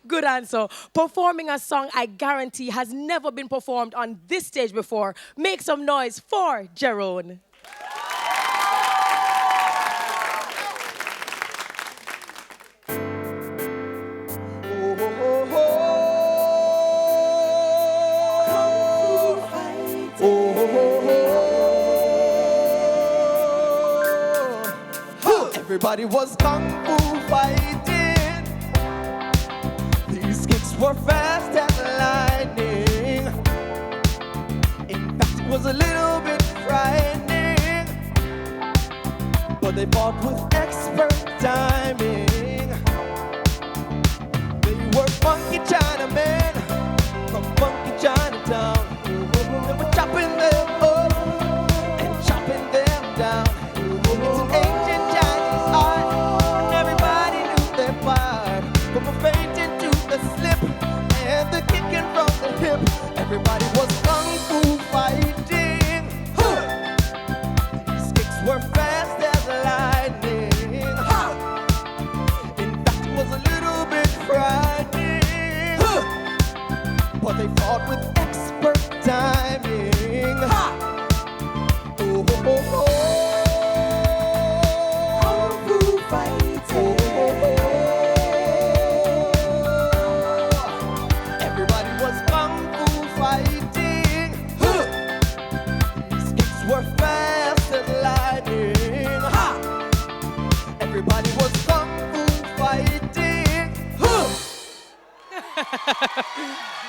Good answer. Performing a song I guarantee has never been performed on this stage before. Make some noise for Jerone. Everybody was kung fu fighting. These kicks were fast as lightning. In fact, it was a little bit frightening, but they fought with expert timing. They were funky Chinamen from funky Chinatown. They were chopping them up and chopping them down. It's an ancient Chinese art, and everybody knew their part. From the fainting to the slip and the kicking from the hip, everybody was kung fu fighting. These kicks were fast as lightning. In fact, it was a little bit frightening, but they fought with expert timing. Oh, oh, oh, oh. Everybody was kung fu fighting. These kicks were fast as lightning. Everybody was kung fu fighting.